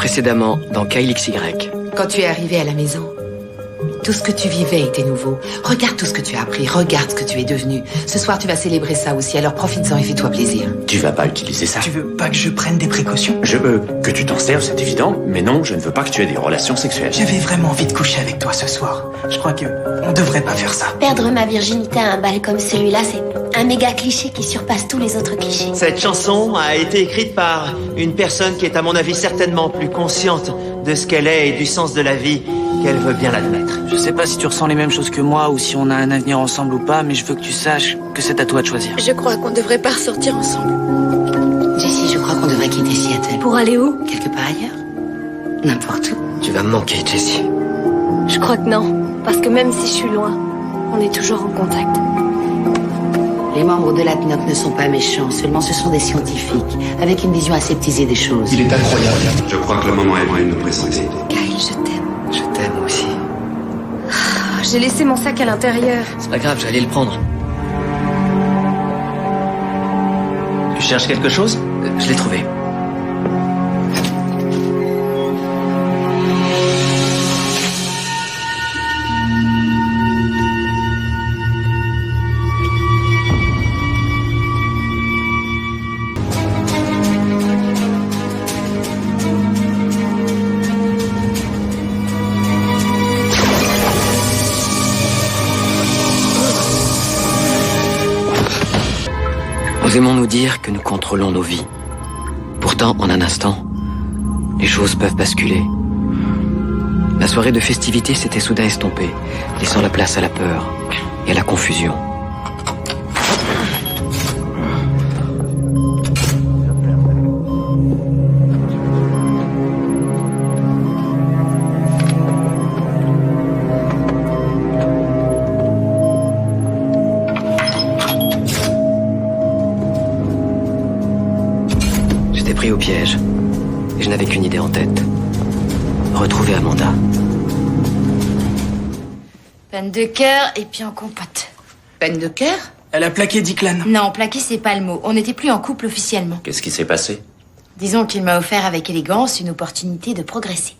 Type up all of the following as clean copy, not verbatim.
Précédemment, dans KLXY. Quand tu es arrivé à la maison, tout ce que tu vivais était nouveau. Regarde tout ce que tu as appris, regarde ce que tu es devenu. Ce soir, tu vas célébrer ça aussi, alors profites-en et fais-toi plaisir. Tu vas pas utiliser ça. Tu veux pas que je prenne des précautions? Je veux que tu t'en serves, c'est évident, mais non, je ne veux pas que tu aies des relations sexuelles. J'avais vraiment envie de coucher avec toi ce soir. Je crois que on devrait pas faire ça. Perdre ma virginité à un bal comme celui-là, c'est un méga cliché qui surpasse tous les autres clichés. Cette chanson a été écrite par une personne qui est à mon avis certainement plus consciente de ce qu'elle est et du sens de la vie qu'elle veut bien l'admettre. Je sais pas si tu ressens les mêmes choses que moi ou si on a un avenir ensemble ou pas, mais je veux que tu saches que c'est à toi de choisir. Je crois qu'on devrait pas ressortir ensemble. Jessie, je crois qu'on devrait quitter Seattle. Pour aller où? Quelque part ailleurs. N'importe où. Tu vas me manquer, Jessie. Je crois que non. Parce que même si je suis loin, on est toujours en contact. Les membres de la PNOC ne sont pas méchants, seulement ce sont des scientifiques, avec une vision aseptisée des choses. Il est incroyable. Je crois que le moment est venu de nous présenter. Kyle, je t'aime. Je t'aime aussi. J'ai laissé mon sac à l'intérieur. C'est pas grave, j'allais le prendre. Tu cherches quelque chose? Je l'ai trouvé. Nous aimons nous dire que nous contrôlons nos vies. Pourtant, en un instant, les choses peuvent basculer. La soirée de festivité s'était soudain estompée, laissant la place à la peur et à la confusion. Pris au piège, et je n'avais qu'une idée en tête. Retrouver Amanda. Peine de cœur et puis en compote. Peine de cœur? Elle a plaqué Declan. Non, plaqué, c'est pas le mot. On n'était plus en couple officiellement. Qu'est-ce qui s'est passé? Disons qu'il m'a offert avec élégance une opportunité de progresser.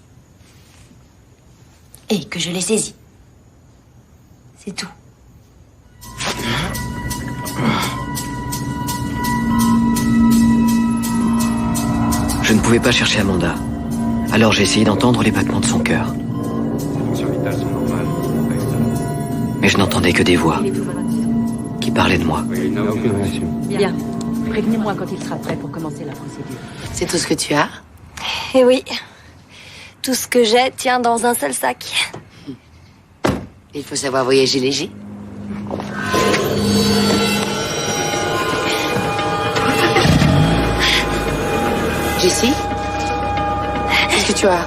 Et que je l'ai saisie. C'est tout. Je ne pouvais pas chercher Amanda. Alors j'ai essayé d'entendre les battements de son cœur. Mais je n'entendais que des voix qui parlaient de moi. Bien. Prévenez-moi quand il sera prêt pour commencer la procédure. C'est tout ce que tu as? Eh oui. Tout ce que j'ai tient dans un seul sac. Il faut savoir voyager léger. Jessie? Qu'est-ce que tu as?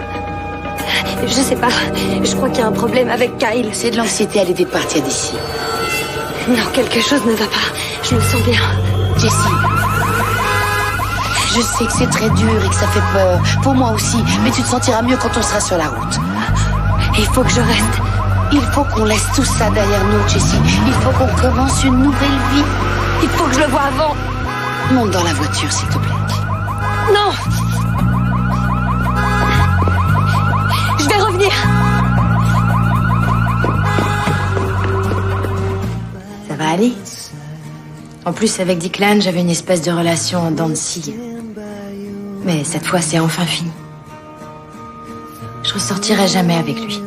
Je sais pas. Je crois qu'il y a un problème avec Kyle. C'est de l'anxiété à l'idée de partir d'ici. Non, quelque chose ne va pas. Je le sens bien. Jessie, je sais que c'est très dur et que ça fait peur. Pour moi aussi. Mais tu te sentiras mieux quand on sera sur la route. Il faut que je reste. Il faut qu'on laisse tout ça derrière nous, Jessie. Il faut qu'on commence une nouvelle vie. Il faut que je le voie avant. Monte dans la voiture, s'il te plaît. Non! Je vais revenir. Ça va aller. En plus, avec Declan, j'avais une espèce de relation en dents de scie. Mais cette fois, c'est enfin fini. Je ressortirai jamais avec lui.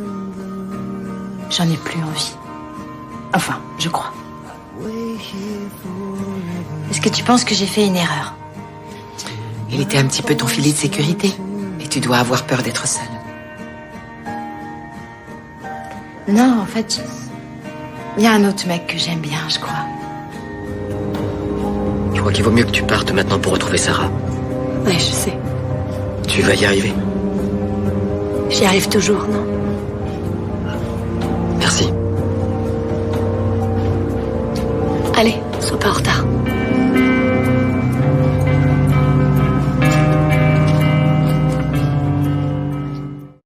J'en ai plus envie. Enfin, je crois. Est-ce que tu penses que j'ai fait une erreur? Il était un petit peu ton filet de sécurité. Et tu dois avoir peur d'être seule. Non, en fait, il y a un autre mec que j'aime bien, je crois. Je crois qu'il vaut mieux que tu partes maintenant pour retrouver Sarah. Ouais, je sais. Tu vas y arriver. J'y arrive toujours, non? Merci. Allez, sois pas en retard.